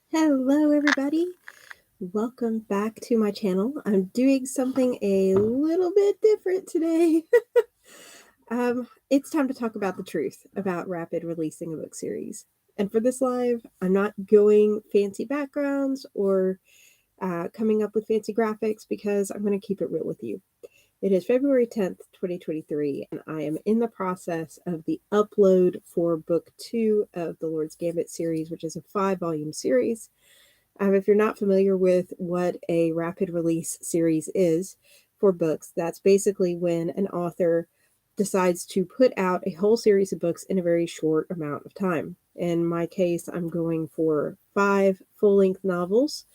Hello, everybody. Welcome back to my channel. I'm doing something a little bit different today. It's time to talk about the truth about rapid releasing a book series. And for this live, I'm not going fancy backgrounds or coming up with fancy graphics because I'm going to keep it real with you. It is February 10th, 2023, and I am in the process of the upload for book 2 of the Lord's Gambit series, which is a 5-volume series. If you're not familiar with what a rapid release series is for books, that's basically when an author decides to put out a whole series of books in a very short amount of time. In my case, I'm going for 5 full-length novels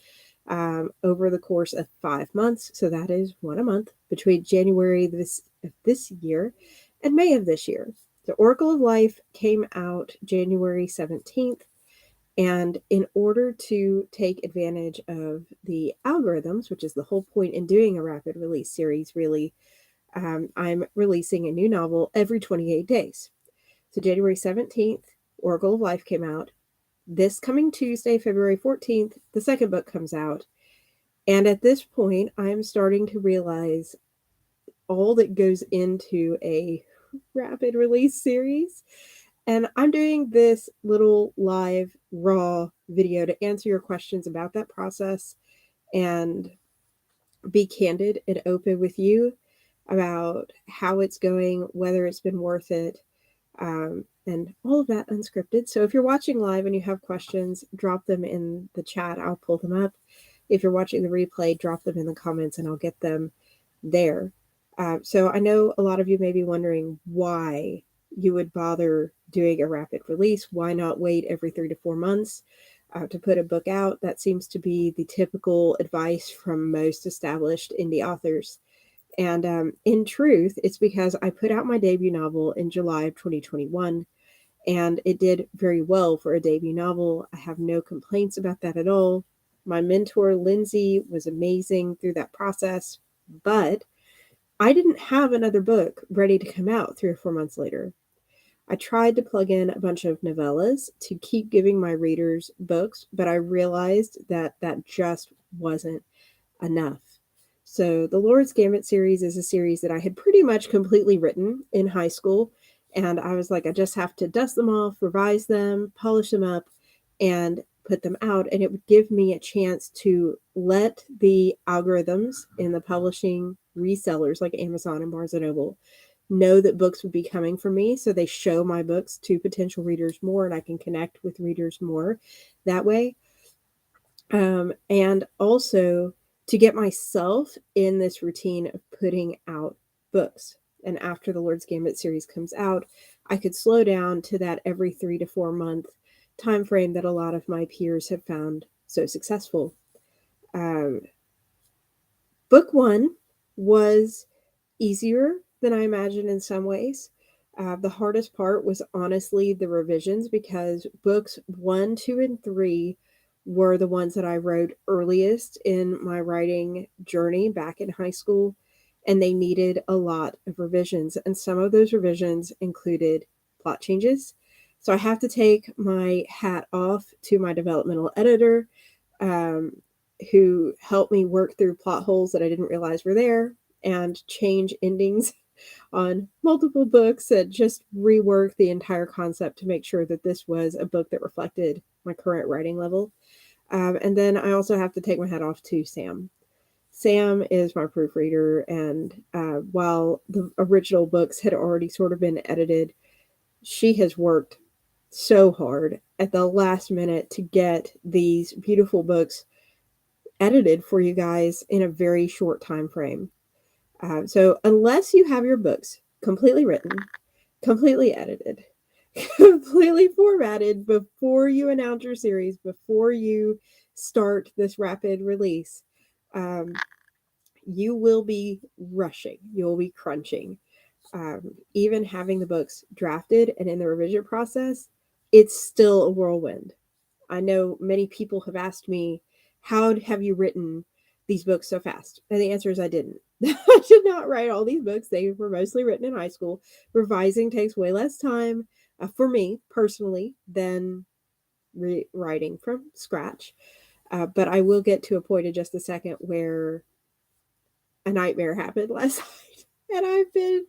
over the course of 5 months. So that is one a month between January of this year and May of this year. The Oracle of Life came out January 17th. And in order to take advantage of the algorithms, which is the whole point in doing a rapid release series, really, I'm releasing a new novel every 28 days. So January 17th, Oracle of Life came out. This coming Tuesday, February 14th, the second book comes out. And at this point, I'm starting to realize all that goes into a rapid release series. And I'm doing this little live raw video to answer your questions about that process and be candid and open with you about how it's going, whether it's been worth it, and all of that unscripted. So if you're watching live and you have questions, drop them in the chat. I'll pull them up. If you're watching the replay, drop them in the comments and I'll get them there. So I know a lot of you may be wondering why you would bother doing a rapid release. Why not wait every 3 to 4 months to put a book out? That seems to be the typical advice from most established indie authors. And in truth, it's because I put out my debut novel in July of 2021, and it did very well for a debut novel. I have no complaints about that at all. My mentor, Lindsay, was amazing through that process, but I didn't have another book ready to come out 3 or 4 months later. I tried to plug in a bunch of novellas to keep giving my readers books, but I realized that that just wasn't enough. So the Lord's Gambit series is a series that I had pretty much completely written in high school. And I was like, I just have to dust them off, revise them, polish them up, and put them out. And it would give me a chance to let the algorithms in the publishing resellers like Amazon and Barnes & Noble know that books would be coming from me. So they show my books to potential readers more and I can connect with readers more that way. And also to get myself in this routine of putting out books. And after the Lord's Gambit series comes out, I could slow down to that every 3 to 4 month time frame that a lot of my peers have found so successful. Book 1 was easier than I imagined in some ways. The hardest part was honestly the revisions because books 1, 2, and 3 were the ones that I wrote earliest in my writing journey back in high school, and they needed a lot of revisions. And some of those revisions included plot changes. So I have to take my hat off to my developmental editor, who helped me work through plot holes that I didn't realize were there and change endings on multiple books and just rework the entire concept to make sure that this was a book that reflected my current writing level. And then I also have to take my hat off to Sam. Sam is my proofreader, and while the original books had already sort of been edited, she has worked so hard at the last minute to get these beautiful books edited for you guys in a very short time frame. So unless you have your books completely written, completely edited, completely formatted before you announce your series, before you start this rapid release, um, you will be rushing. You'll be crunching. Even having the books drafted and in the revision process, it's still a whirlwind. I know many people have asked me, how have you written these books so fast? And the answer is I didn't. I did not write all these books. They were mostly written in high school. Revising takes way less time for me personally than rewriting from scratch. But I will get to a point in just a second where a nightmare happened last night. And I've been,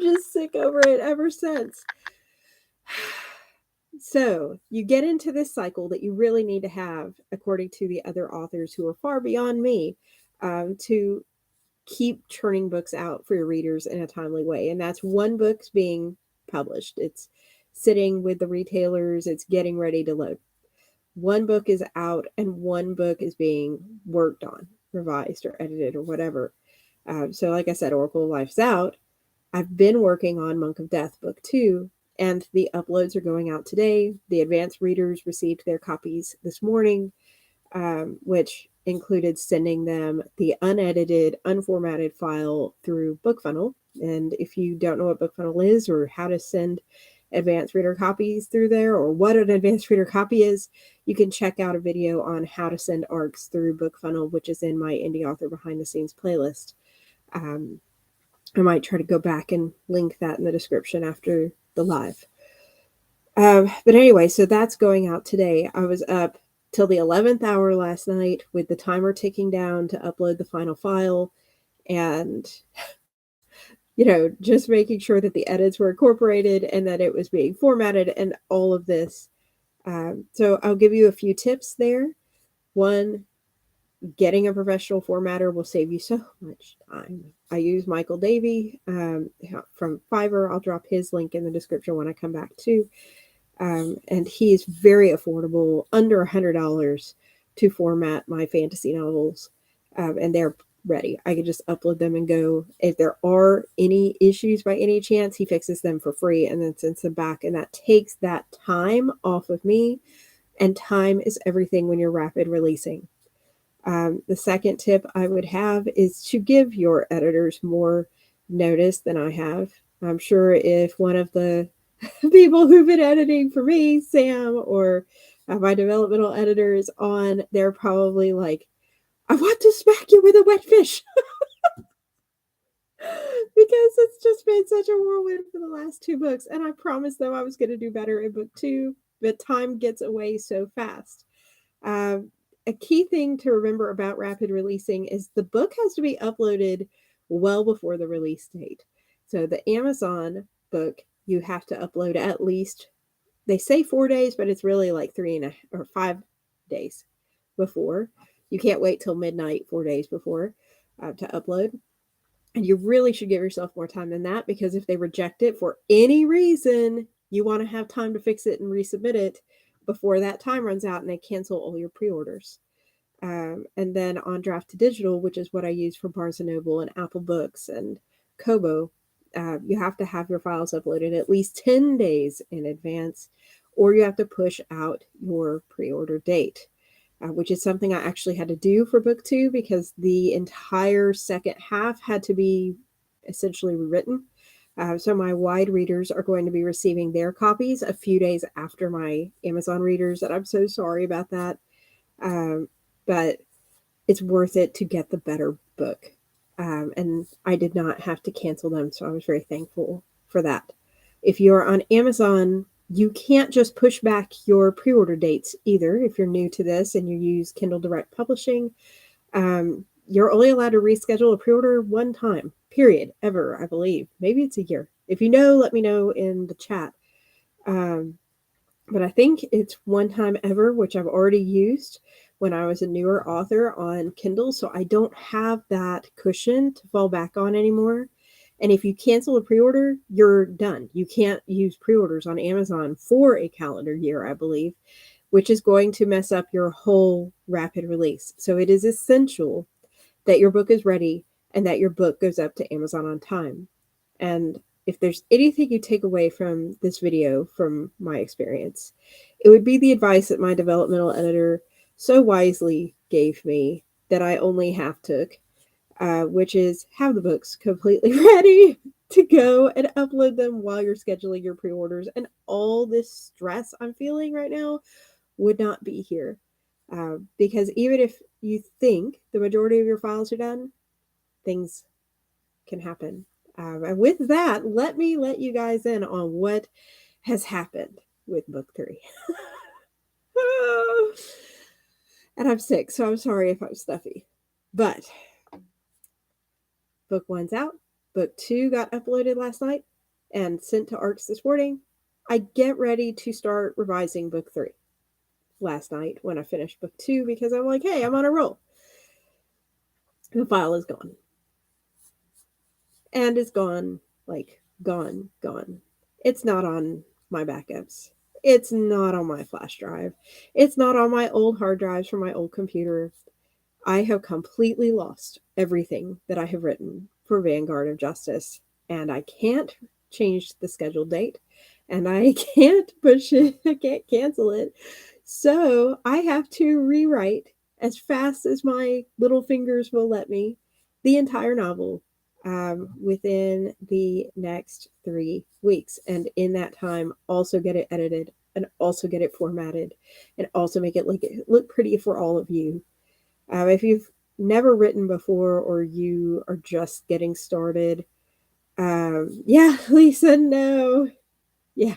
just sick over it ever since. So you get into this cycle that you really need to have, according to the other authors who are far beyond me, to keep churning books out for your readers in a timely way. And that's one book's being published. It's sitting with the retailers. It's getting ready to load. One book is out and one book is being worked on, revised or edited or whatever. So like I said, Oracle of Life's out. I've been working on Monk of Death book 2, and the uploads are going out today. The advanced readers received their copies this morning, which included sending them the unedited, unformatted file through BookFunnel. And if you don't know what BookFunnel is or how to send advanced reader copies through there or what an advanced reader copy is, you can check out a video on how to send ARCs through BookFunnel, which is in my Indie Author Behind the Scenes playlist. I might try to go back and link that in the description after the live. But anyway, so that's going out today. I was up till the 11th hour last night with the timer ticking down to upload the final file and, just making sure that the edits were incorporated and that it was being formatted and all of this. So I'll give you a few tips there. One, getting a professional formatter will save you so much time. I use Michael Davey from Fiverr. I'll drop his link in the description when I come back too. And he is very affordable, under $100 to format my fantasy novels. And they're ready. I can just upload them and go. If there are any issues by any chance, he fixes them for free and then sends them back. And that takes that time off of me. And time is everything when you're rapid releasing. The second tip I would have is to give your editors more notice than I have. I'm sure if one of the people who've been editing for me, Sam, or my developmental editor is on, they're probably like, I want to smack you with a wet fish. Because it's just been such a whirlwind for the last 2 books. And I promised them I was going to do better in book 2, but time gets away so fast. A key thing to remember about rapid releasing is the book has to be uploaded well before the release date. So the Amazon book, you have to upload at least, they say 4 days, but it's really like 5 days before. You can't wait till midnight 4 days before to upload. And you really should give yourself more time than that, because if they reject it for any reason, you want to have time to fix it and resubmit it before that time runs out and they cancel all your pre-orders. And then on Draft to Digital, which is what I use for Barnes & Noble and Apple Books and Kobo, you have to have your files uploaded at least 10 days in advance, or you have to push out your pre-order date, which is something I actually had to do for book 2 because the entire second half had to be essentially rewritten. So my wide readers are going to be receiving their copies a few days after my Amazon readers, and I'm so sorry about that. But it's worth it to get the better book. And I did not have to cancel them, so I was very thankful for that. If you're on Amazon, you can't just push back your pre-order dates either. If you're new to this and you use Kindle Direct Publishing, you're only allowed to reschedule a pre-order one time, period, ever, I believe. Maybe it's a year. If you know, let me know in the chat. But I think it's one time ever, which I've already used when I was a newer author on Kindle. So I don't have that cushion to fall back on anymore. And if you cancel a pre-order, you're done. You can't use pre-orders on Amazon for a calendar year, I believe, which is going to mess up your whole rapid release. So it is essential that your book is ready and that your book goes up to Amazon on time. And if there's anything you take away from this video, from my experience, it would be the advice that my developmental editor so wisely gave me that I only half took, which is have the books completely ready to go and upload them while you're scheduling your pre-orders. And all this stress I'm feeling right now would not be here. Because even if you think the majority of your files are done, things can happen. And with that, let you guys in on what has happened with book 3. I'm sick, so I'm sorry if I'm stuffy. But book one's out. Book two got uploaded last night and sent to ARCs this morning. I get ready to start revising book three last night when I finished book two because I'm like, hey, I'm on a roll. The file is gone. And it's gone, like, gone. It's not on my backups. It's not on my flash drive. It's not on my old hard drives from my old computer. I have completely lost everything that I have written for Vanguard of Justice, and I can't change the scheduled date, and I can't push it, I can't cancel it. So I have to rewrite as fast as my little fingers will let me the entire novel within the next 3 weeks. And in that time, also get it edited and also get it formatted and also make it look pretty for all of you. If you've never written before or you are just getting started, yeah, Lisa, no. Yeah.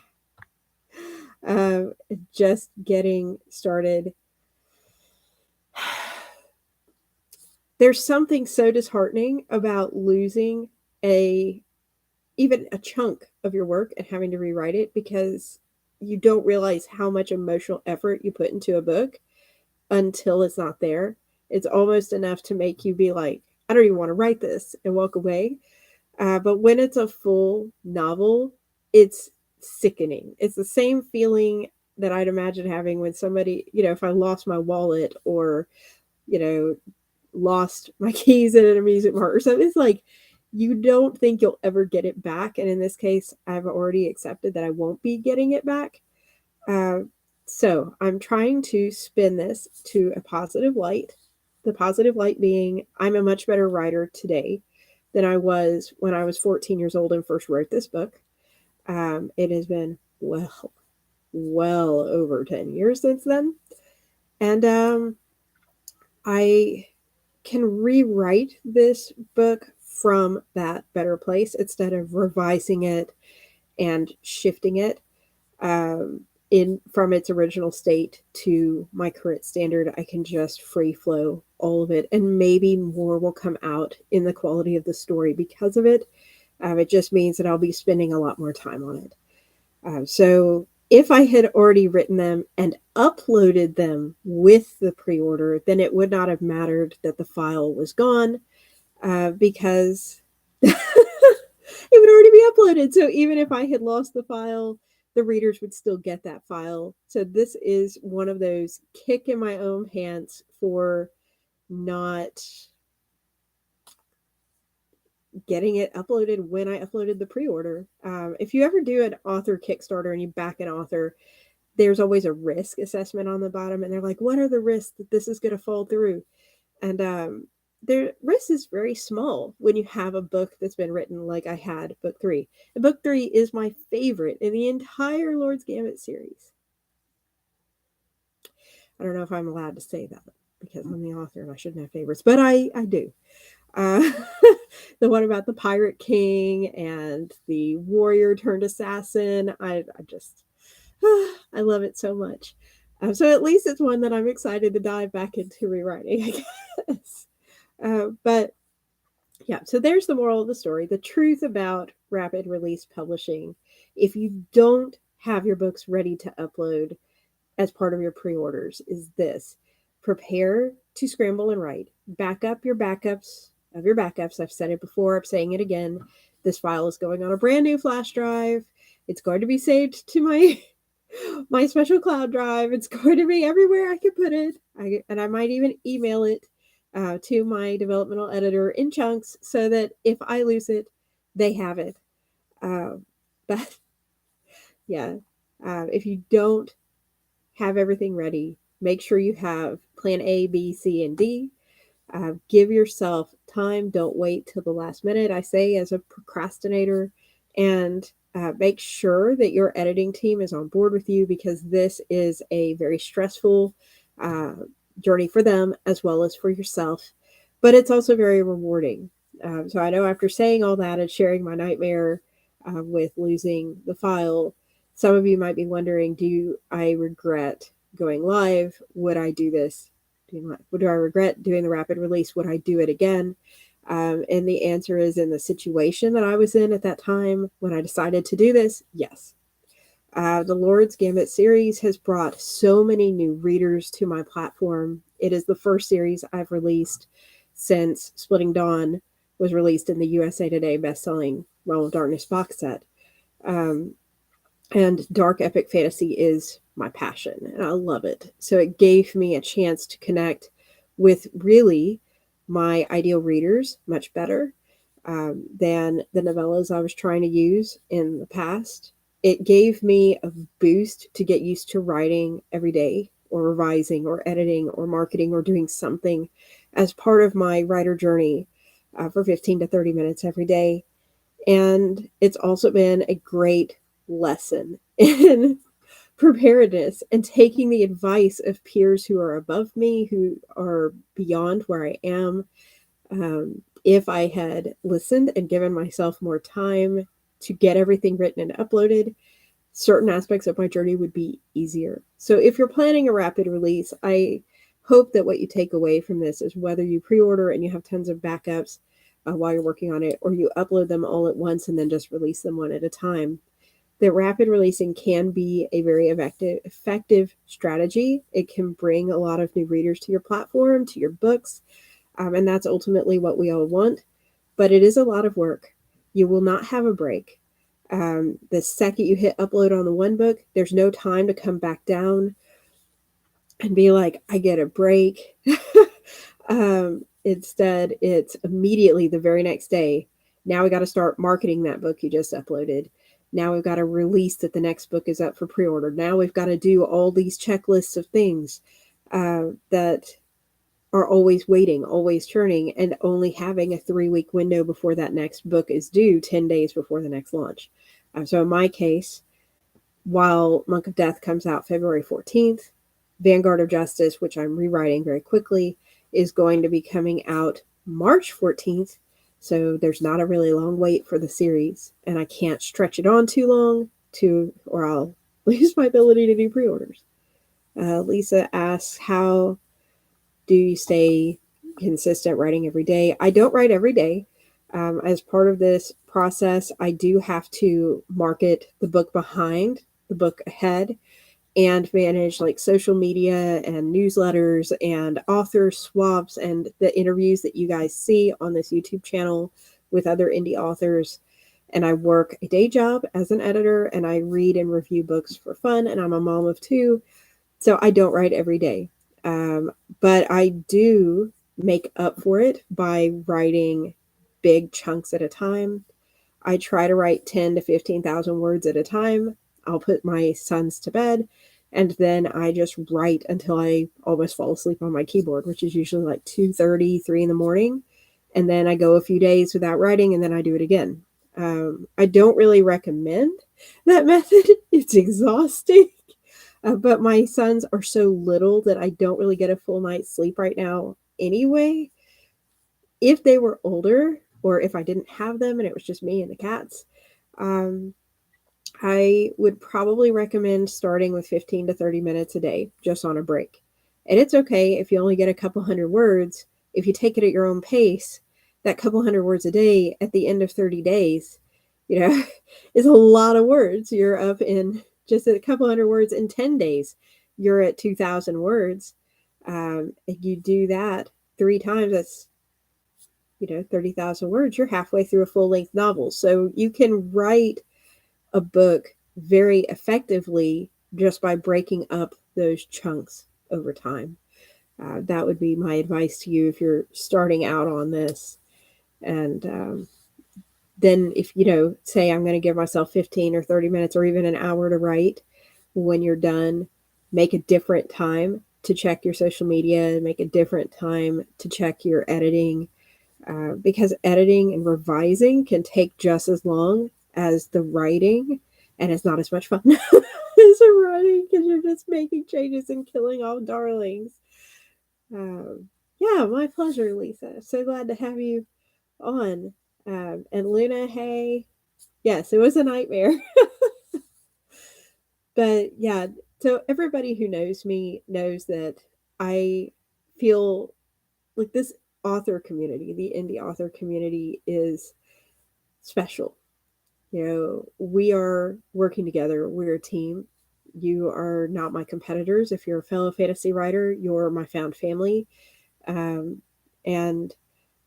Just getting started. There's something so disheartening about losing even a chunk of your work and having to rewrite it because you don't realize how much emotional effort you put into a book until it's not there. It's almost enough to make you be like, I don't even want to write this and walk away. But when it's a full novel, it's sickening. It's the same feeling that I'd imagine having when somebody, if I lost my wallet or, lost my keys at an amusement park or something. It's like you don't think you'll ever get it back. And in this case, I've already accepted that I won't be getting it back. So I'm trying to spin this to a positive light. The positive light being I'm a much better writer today than I was when I was 14 years old and first wrote this book. It has been well over 10 years since then. And I can rewrite this book from that better place instead of revising it and shifting it in from its original state to my current standard. I can just free flow all of it, and maybe more will come out in the quality of the story because of it. It just means that I'll be spending a lot more time on it. So if I had already written them and uploaded them with the pre-order, then it would not have mattered that the file was gone because it would already be uploaded. So even if I had lost the file, the readers would still get that file. So this is one of those kick in my own pants for not getting it uploaded when I uploaded the pre-order. If you ever do an author Kickstarter and you back an author, there's always a risk assessment on the bottom, and they're like, what are the risks that this is going to fall through? And the risk is very small when you have a book that's been written like I had book three. And book three is my favorite in the entire Lord's Gambit series. I don't know if I'm allowed to say that because I'm the author and I shouldn't have favorites, but I do. The one about the Pirate King and the warrior turned assassin. I just, I love it so much. So at least it's one that I'm excited to dive back into rewriting, I guess. But yeah, so there's the moral of the story. The truth about rapid release publishing. If you don't have your books ready to upload as part of your pre-orders is this. Prepare to scramble and write. Back up your backups of your backups. I've said it before. I'm saying it again. This file is going on a brand new flash drive. It's going to be saved to my special cloud drive. It's going to be everywhere I can put it. And I might even email it to my developmental editor in chunks so that if I lose it, they have it. But yeah, if you don't have everything ready, make sure you have plan A, B, C, and D. Give yourself time. Don't wait till the last minute, I say, as a procrastinator. And make sure that your editing team is on board with you because this is a very stressful journey for them as well as for yourself. But it's also very rewarding. So I know after saying all that and sharing my nightmare with losing the file, some of you might be wondering, do I regret going live? Would I do this do I regret doing the rapid release? Would I do it again? And the answer is, in the situation that I was in at that time when I decided to do this, yes. The Lord's Gambit series has brought so many new readers to my platform. It is the first series I've released since Splitting Dawn was released in the USA Today bestselling Realm of Darkness box set. Um, and dark epic fantasy is my passion, and I love it. So it gave me a chance to connect with really my ideal readers much better than the novellas I was trying to use in the past. It gave me a boost to get used to writing every day, or revising, or editing, or marketing, or doing something as part of my writer journey for 15 to 30 minutes every day. And it's also been a great lesson in preparedness and taking the advice of peers who are above me, who are beyond where I am. If I had listened and given myself more time to get everything written and uploaded, certain aspects of my journey would be easier. So if you're planning a rapid release, I hope that what you take away from this is, whether you pre-order and you have tons of backups while you're working on it, or you upload them all at once and then just release them one at a time, that rapid releasing can be a very effective strategy. It can bring a lot of new readers to your platform, to your books, and that's ultimately what we all want. But it is a lot of work. You will not have a break. The second you hit upload on the one book, there's no time to come back down and be like, I get a break. Instead, it's immediately the very next day. Now we got to start marketing that book you just uploaded. Now we've got to release that the next book is up for pre-order. Now we've got to do all these checklists of things that are always waiting, always churning, and only having a 3-week window before that next book is due, 10 days before the next launch. So in my case, while Monk of Death comes out February 14th, Vanguard of Justice, which I'm rewriting very quickly, is going to be coming out March 14th. So there's not a really long wait for the series, and I can't stretch it on too long or I'll lose my ability to do pre-orders. Lisa asks, how do you stay consistent writing every day? I don't write every day. As part of this process, I do have to market the book behind, the book ahead, and manage like social media and newsletters and author swaps and the interviews that you guys see on this YouTube channel with other indie authors. And I work a day job as an editor, and I read and review books for fun, and I'm a mom of 2. So I don't write every day. But I do make up for it by writing big chunks at a time. I try to write 10 to 15,000 words at a time. I'll put my sons to bed, and then I just write until I almost fall asleep on my keyboard, which is usually like 2:30, 3 in the morning. And then I go a few days without writing, and then I do it again. I don't really recommend that method. It's exhausting. But my sons are so little that I don't really get a full night's sleep right now anyway. If they were older, or if I didn't have them and it was just me and the cats, um, I would probably recommend starting with 15 to 30 minutes a day, just on a break. And it's okay if you only get a couple hundred words. If you take it at your own pace, that couple hundred words a day at the end of 30 days, is a lot of words. You're up in just a couple hundred words in 10 days. You're at 2,000 words. If you do that 3 times, that's 30,000 words. You're halfway through a full-length novel. So you can write a book very effectively just by breaking up those chunks over time. That would be my advice to you if you're starting out on this. And then if, say I'm going to give myself 15 or 30 minutes or even an hour to write, when you're done, make a different time to check your social media, make a different time to check your editing, because editing and revising can take just as long as the writing, and it's not as much fun as the writing because you're just making changes and killing off darlings. Yeah, my pleasure, Lisa. So glad to have you on. And Luna, hey. Yes, it was a nightmare. But yeah, so everybody who knows me knows that I feel like this author community, the indie author community, is special. You know, we are working together. We're a team. You are not my competitors. If you're a fellow fantasy writer, you're my found family. And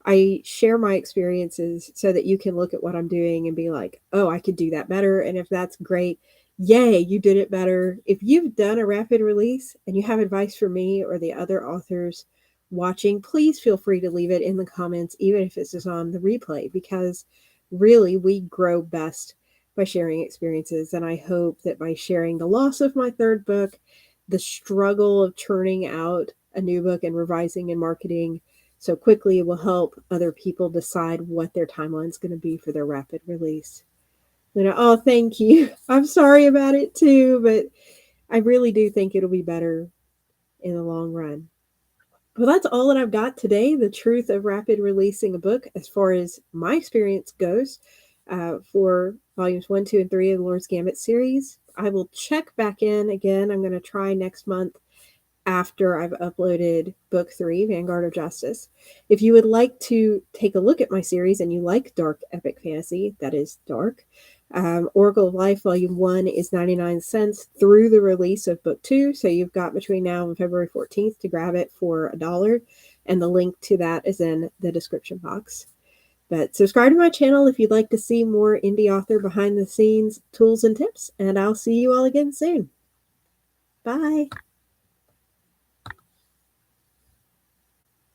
I share my experiences so that you can look at what I'm doing and be like, oh, I could do that better. And if that's great, yay, you did it better. If you've done a rapid release and you have advice for me or the other authors watching, please feel free to leave it in the comments, even if it's just on the replay, because really we grow best by sharing experiences. And I hope that by sharing the loss of my third book, the struggle of churning out a new book and revising and marketing so quickly will help other people decide what their timeline is going to be for their rapid release. You know, oh, thank you. I'm sorry about it too, but I really do think it'll be better in the long run. Well, that's all that I've got today. The truth of rapid releasing a book, as far as my experience goes, for volumes 1, 2, and 3 of the Lord's Gambit series. I will check back in again. I'm going to try next month after I've uploaded book 3, Vanguard of Justice. If you would like to take a look at my series and you like dark epic fantasy, that is dark, Oracle of Life Volume 1 is 99 cents through the release of book 2. So you've got between now and February 14th to grab it for $1. And the link to that is in the description box. But subscribe to my channel if you'd like to see more indie author behind the scenes tools and tips. And I'll see you all again soon. Bye.